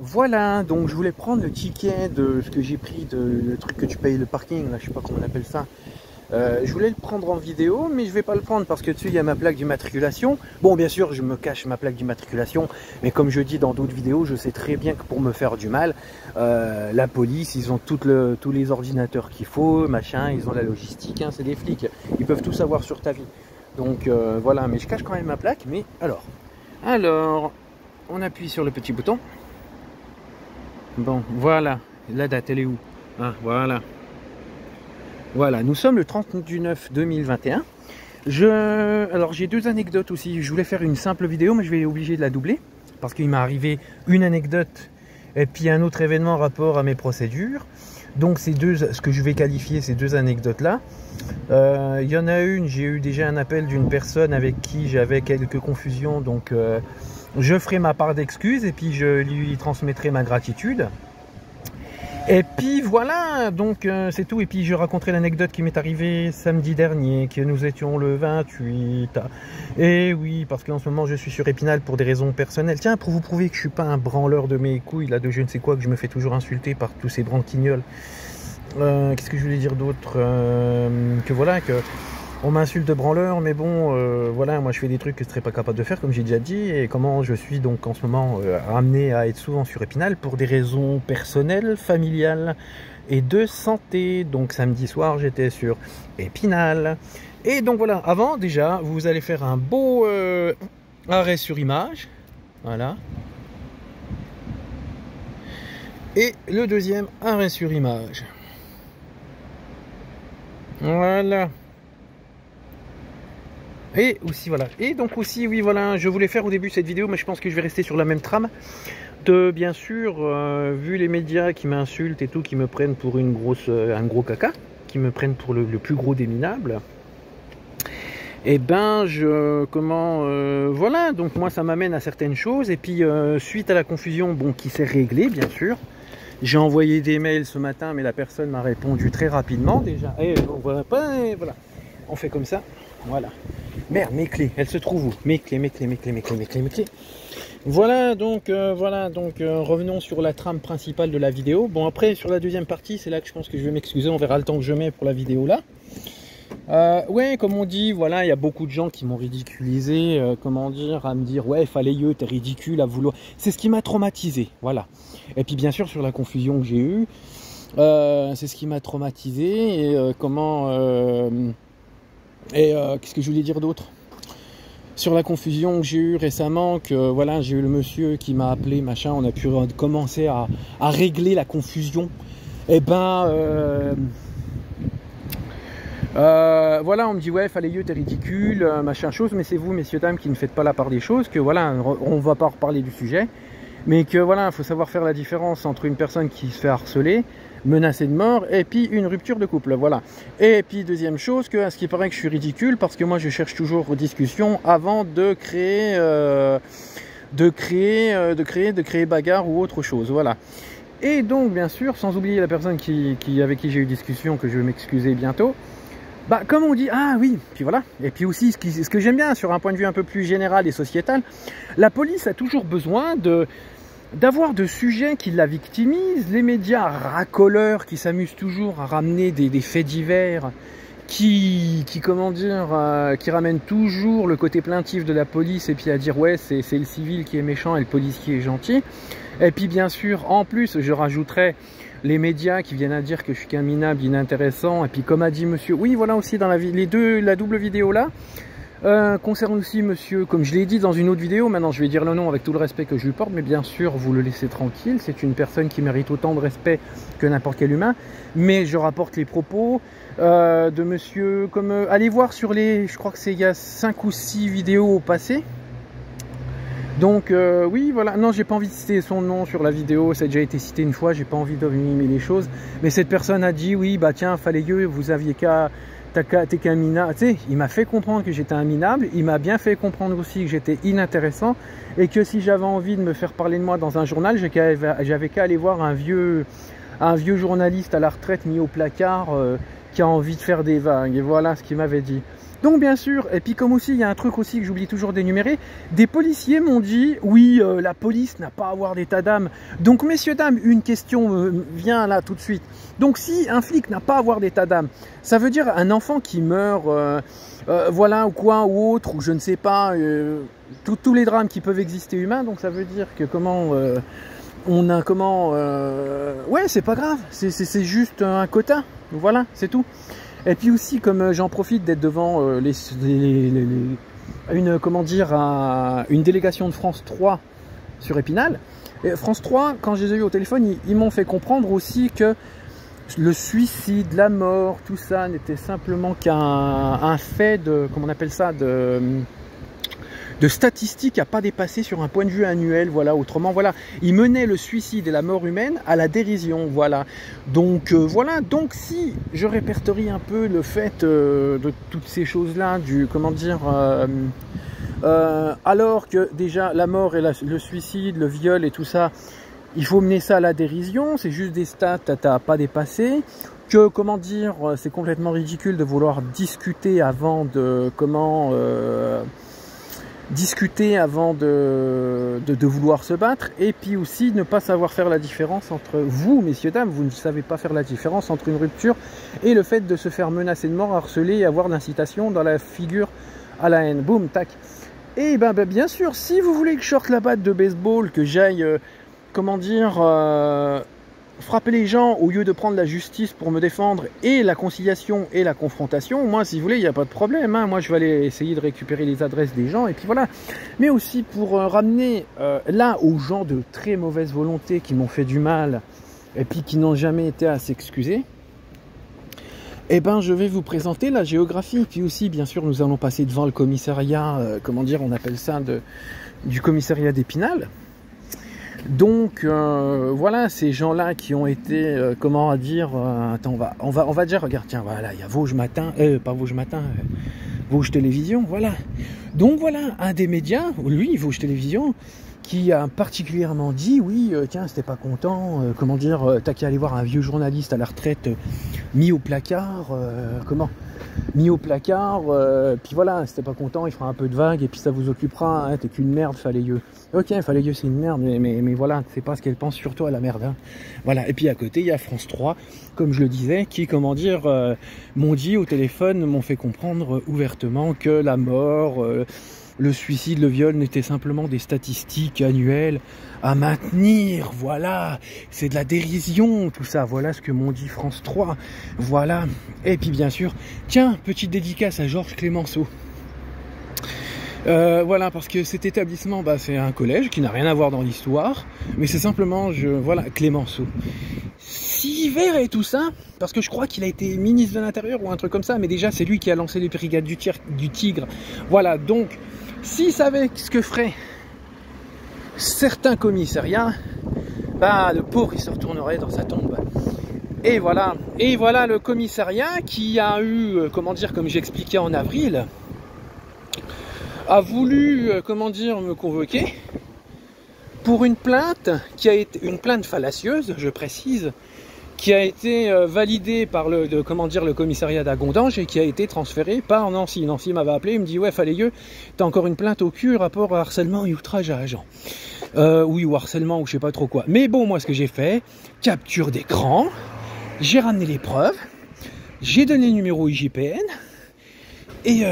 Voilà, donc je voulais prendre le ticket de ce que j'ai pris, le truc que tu payes le parking, là, je sais pas comment on appelle ça. Je voulais le prendre en vidéo, mais je vais pas le prendre parce que dessus il y a ma plaque d'immatriculation. Bon, bien sûr, je me cache ma plaque d'immatriculation, mais comme je dis dans d'autres vidéos, je sais très bien que pour me faire du mal, la police, ils ont tous les ordinateurs qu'il faut, machin, ils ont la logistique, hein, c'est des flics, ils peuvent tout savoir sur ta vie. Donc voilà, mais je cache quand même ma plaque. Mais alors, on appuie sur le petit bouton. Bon, voilà, la date, elle est où? Ah, voilà. Voilà, nous sommes le 30 du 9 2021. Alors, j'ai deux anecdotes aussi. Je voulais faire une simple vidéo, mais je vais être obligé de la doubler. Parce qu'il m'est arrivé une anecdote et puis un autre événement en rapport à mes procédures. Donc, ce que je vais qualifier, ces deux anecdotes-là. Il y en a une, j'ai eu déjà un appel d'une personne avec qui j'avais quelques confusions. Donc, je ferai ma part d'excuses et puis je lui transmettrai ma gratitude. Et puis voilà, donc c'est tout. Et puis je raconterai l'anecdote qui m'est arrivée samedi dernier, que nous étions le 28. Et oui, parce qu'en ce moment je suis sur Épinal pour des raisons personnelles. Tiens, pour vous prouver que je suis pas un branleur de mes couilles, là, de je ne sais quoi, que je me fais toujours insulter par tous ces branquignols. Qu'est-ce que je voulais dire d'autre? Que voilà, que on m'insulte de branleur, mais bon, voilà, moi je fais des trucs que je ne serais pas capable de faire, comme j'ai déjà dit, et comment je suis donc en ce moment amené à être souvent sur Épinal pour des raisons personnelles, familiales et de santé. Donc samedi soir, j'étais sur Épinal. Et donc voilà, avant déjà, vous allez faire un beau arrêt sur image, voilà. Et le deuxième arrêt sur image. Voilà. Et aussi voilà, et donc aussi oui voilà, je voulais faire au début cette vidéo, mais je pense que je vais rester sur la même trame de, bien sûr, vu les médias qui m'insultent et tout, qui me prennent pour un gros caca, qui me prennent pour le plus gros des minables. Et ben voilà, donc moi ça m'amène à certaines choses. Et puis suite à la confusion, bon, qui s'est réglée bien sûr, j'ai envoyé des mails ce matin, mais la personne m'a répondu très rapidement déjà. Et on voit pas, et voilà, on fait comme ça, voilà. Merde, mes clés, elles se trouvent où? Mes clés. Voilà, donc, revenons sur la trame principale de la vidéo. Bon, après, sur la deuxième partie, c'est là que je pense que je vais m'excuser. On verra le temps que je mets pour la vidéo là. Ouais, comme on dit, voilà, il y a beaucoup de gens qui m'ont ridiculisé, comment dire, à me dire, ouais, fallait t'es ridicule à vouloir. C'est ce qui m'a traumatisé, voilà. Et puis, bien sûr, sur la confusion que j'ai eue, c'est ce qui m'a traumatisé. Et qu'est-ce que je voulais dire d'autre? Sur la confusion que j'ai eue récemment, que voilà, j'ai eu le monsieur qui m'a appelé, machin, on a pu commencer à régler la confusion. Et ben, voilà, on me dit, ouais, fallait t'es ridicule, machin chose, mais c'est vous, messieurs, dames, qui ne faites pas la part des choses, que voilà, on va pas reparler du sujet, mais que voilà, il faut savoir faire la différence entre une personne qui se fait harceler, menacée de mort, et puis une rupture de couple, voilà. Et puis deuxième chose, que à ce qui paraît que je suis ridicule, parce que moi je cherche toujours discussion avant de créer bagarre ou autre chose, voilà. Et donc bien sûr, sans oublier la personne avec qui j'ai eu discussion, que je vais m'excuser bientôt. Bah, comme on dit, ah oui, puis voilà. Et puis aussi, ce que j'aime bien, sur un point de vue un peu plus général et sociétal, la police a toujours besoin d'avoir de sujets qui la victimisent. Les médias racoleurs qui s'amusent toujours à ramener des faits divers, qui ramènent toujours le côté plaintif de la police, et puis à dire, ouais, c'est le civil qui est méchant et le policier est gentil. Et puis bien sûr, en plus, je rajouterais les médias qui viennent à dire que je suis qu'un minable inintéressant. Et puis comme a dit monsieur, oui voilà, aussi dans la double vidéo là, concerne aussi monsieur, comme je l'ai dit dans une autre vidéo, maintenant je vais dire le nom avec tout le respect que je lui porte, mais bien sûr vous le laissez tranquille, c'est une personne qui mérite autant de respect que n'importe quel humain, mais je rapporte les propos de monsieur, comme allez voir sur je crois que c'est il y a 5 ou 6 vidéos au passé. Donc oui voilà, non, j'ai pas envie de citer son nom sur la vidéo, ça a déjà été cité une fois, j'ai pas envie de minimer les choses, mais cette personne a dit, oui bah tiens, fallait vous aviez t'es qu'un minable, tu sais, il m'a fait comprendre que j'étais un minable, il m'a bien fait comprendre aussi que j'étais inintéressant, et que si j'avais envie de me faire parler de moi dans un journal, j'avais qu'à aller voir un vieux journaliste à la retraite mis au placard qui a envie de faire des vagues, et voilà ce qu'il m'avait dit. Donc bien sûr, et puis comme aussi, il y a un truc aussi que j'oublie toujours d'énumérer, des policiers m'ont dit, oui, la police n'a pas à avoir d'état d'âme. Donc messieurs, dames, une question vient là tout de suite. Donc si un flic n'a pas à avoir d'état d'âme, ça veut dire un enfant qui meurt, voilà, ou quoi, ou autre, ou je ne sais pas, tous les drames qui peuvent exister humains, donc ça veut dire que comment... on a comment... ouais, c'est pas grave, c'est juste un quota, voilà, c'est tout. Et puis aussi, comme j'en profite d'être devant une, comment dire, une délégation de France 3 sur Épinal, et France 3, quand je les ai eu au téléphone, ils m'ont fait comprendre aussi que le suicide, la mort, tout ça n'était simplement qu'un fait de, comment on appelle ça, de statistiques à pas dépasser sur un point de vue annuel, voilà. Autrement, voilà, il menait le suicide et la mort humaine à la dérision, voilà. Donc voilà, donc si je répertorie un peu le fait de toutes ces choses-là, du, comment dire, alors que déjà la mort et le suicide, le viol et tout ça, il faut mener ça à la dérision, c'est juste des stats à pas dépasser. Que, comment dire, c'est complètement ridicule de vouloir discuter avant de, comment... discuter avant de vouloir se battre, et puis aussi ne pas savoir faire la différence entre vous, messieurs, dames, vous ne savez pas faire la différence entre une rupture et le fait de se faire menacer de mort, harceler et avoir l'incitation dans la figure à la haine. Boum, tac. Et ben, bien sûr, si vous voulez que je sorte la batte de baseball, que j'aille, comment dire, frapper les gens au lieu de prendre la justice pour me défendre et la conciliation et la confrontation, moi si vous voulez il n'y a pas de problème, hein. Moi je vais aller essayer de récupérer les adresses des gens et puis voilà, mais aussi pour ramener là aux gens de très mauvaise volonté qui m'ont fait du mal et puis qui n'ont jamais été à s'excuser, eh ben je vais vous présenter la géographie. Puis aussi bien sûr nous allons passer devant le commissariat, comment dire, on appelle ça du commissariat d'Épinal. Donc voilà, ces gens-là qui ont été, comment dire, attends, on va dire, regarde, tiens, voilà, il y a Vosges Matin, pas Vosges Matin, Vosges Télévision, voilà. Donc voilà, un des médias, lui, Vosges Télévision, qui a particulièrement dit, oui, tiens, c'était pas content, comment dire, t'as qu'à aller voir un vieux journaliste à la retraite mis au placard, mis au placard, puis voilà, c'était pas content, il fera un peu de vague, et puis ça vous occupera, hein, t'es qu'une merde, Faléieux. Ok, Faléieux c'est une merde, mais voilà, c'est pas ce qu'elle pense sur toi, la merde. Hein. Voilà, et puis à côté, il y a France 3, comme je le disais, qui, comment dire, m'ont dit au téléphone, m'ont fait comprendre ouvertement que la mort, le suicide, le viol n'étaient simplement des statistiques annuelles à maintenir, voilà, c'est de la dérision, tout ça, voilà ce que m'ont dit France 3, voilà. Et puis bien sûr, tiens, petite dédicace à Georges Clémenceau. Voilà, parce que cet établissement, bah, c'est un collège qui n'a rien à voir dans l'histoire, mais c'est simplement, voilà, Clémenceau. Si vert et tout ça, parce que je crois qu'il a été ministre de l'Intérieur ou un truc comme ça, mais déjà c'est lui qui a lancé les brigades du Tigre. Voilà, donc, s'il savait ce que ferait certains commissariats, bah, le pauvre il se retournerait dans sa tombe. Et voilà le commissariat qui a eu, comment dire, comme j'expliquais en avril, a voulu, comment dire, me convoquer pour une plainte qui a été une plainte fallacieuse, je précise, qui a été validée par comment dire, le commissariat d'Agondange et qui a été transférée par Nancy. Nancy m'avait appelé, il me dit ouais, Faléieux, t'as encore une plainte au cul, rapport à harcèlement et outrage à agent. Oui, ou harcèlement ou je sais pas trop quoi. Mais bon, moi ce que j'ai fait, capture d'écran, j'ai ramené les preuves, j'ai donné le numéro IGPN et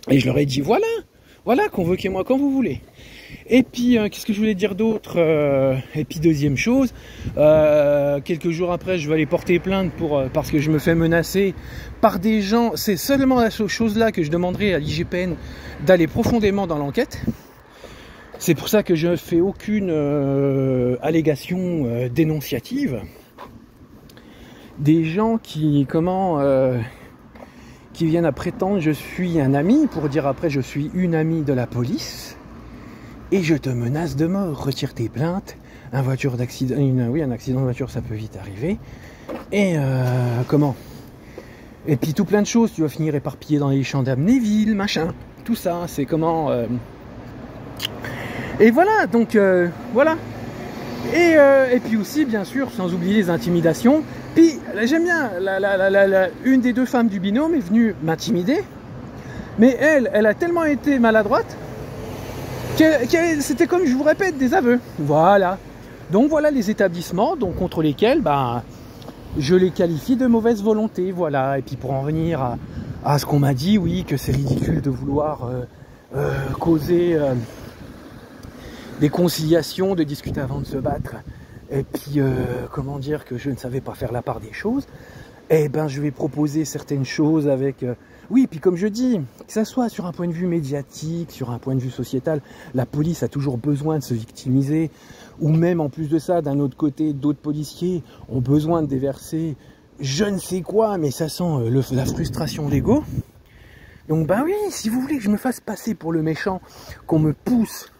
et je leur ai dit, voilà, convoquez-moi quand vous voulez. Et puis, qu'est-ce que je voulais dire d'autre, et puis, deuxième chose, quelques jours après, je vais aller porter plainte parce que je me fais menacer par des gens. C'est seulement la chose-là que je demanderai à l'IGPN d'aller profondément dans l'enquête. C'est pour ça que je ne fais aucune allégation dénonciative. Des gens qui, qui viennent à prétendre je suis un ami, pour dire après je suis une amie de la police, et je te menace de mort, retire tes plaintes, un accident de voiture ça peut vite arriver, et et puis tout plein de choses, tu vas finir éparpillé dans les champs d'Amnéville, machin, tout ça, c'est et voilà, donc voilà. Et puis aussi, bien sûr, sans oublier les intimidations, Puis j'aime bien, une des deux femmes du binôme est venue m'intimider, mais elle a tellement été maladroite c'était comme je vous répète des aveux. Voilà. Donc voilà les établissements donc, contre lesquels je les qualifie de mauvaise volonté. Voilà. Et puis pour en venir à ce qu'on m'a dit, oui, que c'est ridicule de vouloir causer des conciliations, de discuter avant de se battre. Et puis comment dire que je ne savais pas faire la part des choses. Eh ben je vais proposer certaines choses avec... Oui, puis comme je dis, que ça soit sur un point de vue médiatique, sur un point de vue sociétal, la police a toujours besoin de se victimiser, ou même en plus de ça, d'un autre côté, d'autres policiers ont besoin de déverser je ne sais quoi, mais ça sent la frustration d'ego. Donc ben oui, si vous voulez que je me fasse passer pour le méchant, qu'on me pousse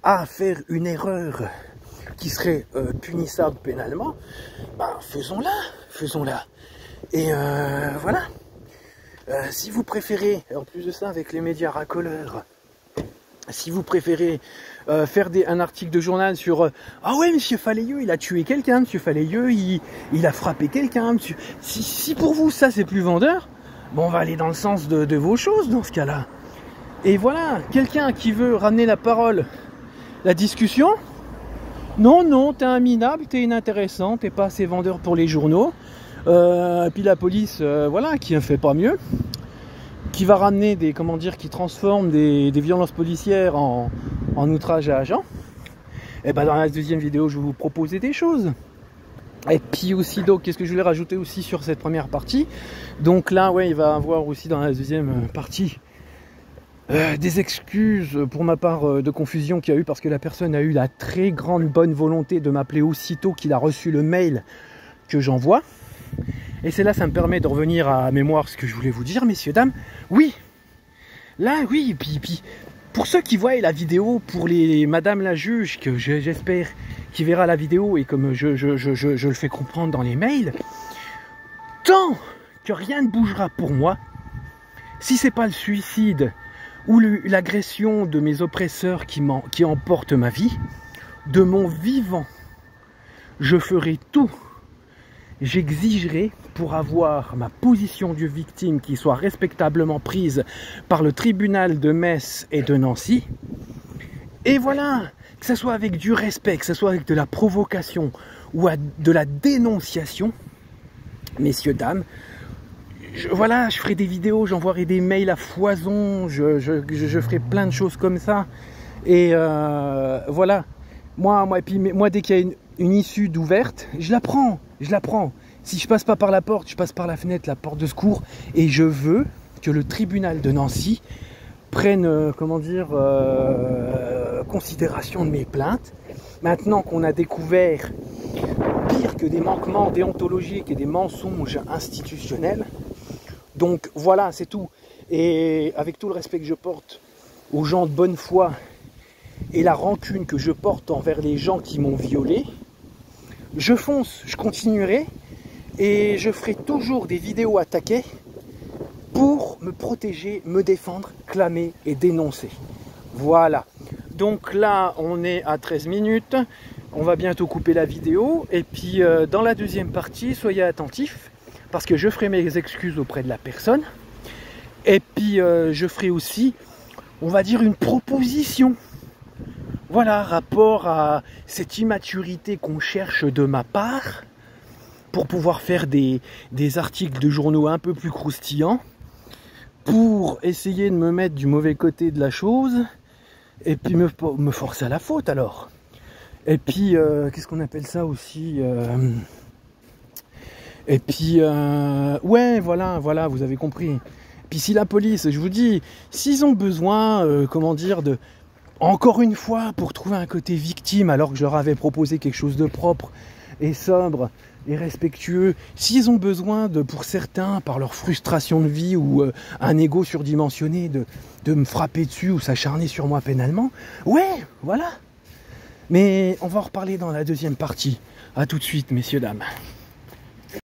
à faire une erreur qui serait punissable pénalement, ben faisons-la, faisons-la. Et voilà. Si vous préférez, en plus de ça avec les médias racoleurs, si vous préférez faire un article de journal sur ah ouais, monsieur Falayeux il a tué quelqu'un, monsieur Falayeux il a frappé quelqu'un, monsieur... si pour vous ça c'est plus vendeur, bon on va aller dans le sens de vos choses dans ce cas-là. Et voilà, quelqu'un qui veut ramener la parole, la discussion, non, t'es un minable, t'es inintéressant, t'es pas assez vendeur pour les journaux. Et puis la police, voilà, qui ne fait pas mieux, qui va ramener des, comment dire, qui transforme des violences policières en outrage à agent. Et ben dans la deuxième vidéo, je vais vous proposer des choses. Et puis aussi, donc, qu'est-ce que je voulais rajouter aussi sur cette première partie? Donc là, ouais, il va y avoir aussi dans la deuxième partie des excuses pour ma part de confusion qu'il y a eu parce que la personne a eu la très grande bonne volonté de m'appeler aussitôt qu'il a reçu le mail que j'envoie. Et c'est là, ça me permet de revenir à mémoire ce que je voulais vous dire, messieurs, dames. Oui, là, oui, puis pour ceux qui voient la vidéo, pour les madame la juge, que j'espère qui verra la vidéo et comme je le fais comprendre dans les mails, tant que rien ne bougera pour moi, si c'est pas le suicide ou l'agression de mes oppresseurs qui emporte ma vie, de mon vivant, je ferai tout. J'exigerai pour avoir ma position de victime qui soit respectablement prise par le tribunal de Metz et de Nancy. Et voilà, que ce soit avec du respect, que ce soit avec de la provocation ou de la dénonciation, messieurs, dames, voilà, je ferai des vidéos, j'envoierai des mails à foison, je ferai plein de choses comme ça. Et voilà, moi, dès qu'il y a une issue d'ouverte, je la prends. Si je passe pas par la porte, je passe par la fenêtre, la porte de secours. Et je veux que le tribunal de Nancy prenne, considération de mes plaintes. Maintenant qu'on a découvert pire que des manquements déontologiques et des mensonges institutionnels. Donc voilà, c'est tout. Et avec tout le respect que je porte aux gens de bonne foi et la rancune que je porte envers les gens qui m'ont violé, je fonce, je continuerai et je ferai toujours des vidéos attaquées pour me protéger, me défendre, clamer et dénoncer. Voilà. Donc là, on est à 13 minutes. On va bientôt couper la vidéo. Et puis, dans la deuxième partie, soyez attentifs parce que je ferai mes excuses auprès de la personne. Et puis, je ferai aussi, on va dire, une proposition. Voilà, rapport à cette immaturité qu'on cherche de ma part pour pouvoir faire des articles de journaux un peu plus croustillants, pour essayer de me mettre du mauvais côté de la chose, et puis me forcer à la faute alors. Et puis, qu'est-ce qu'on appelle ça aussi Et puis, ouais, voilà, vous avez compris. Puis si la police, je vous dis, s'ils ont besoin, encore une fois, pour trouver un côté victime, alors que je leur avais proposé quelque chose de propre et sobre et respectueux, s'ils ont besoin pour certains, par leur frustration de vie ou un ego surdimensionné, de me frapper dessus ou s'acharner sur moi pénalement, ouais, voilà. Mais on va en reparler dans la deuxième partie. À tout de suite, messieurs, dames.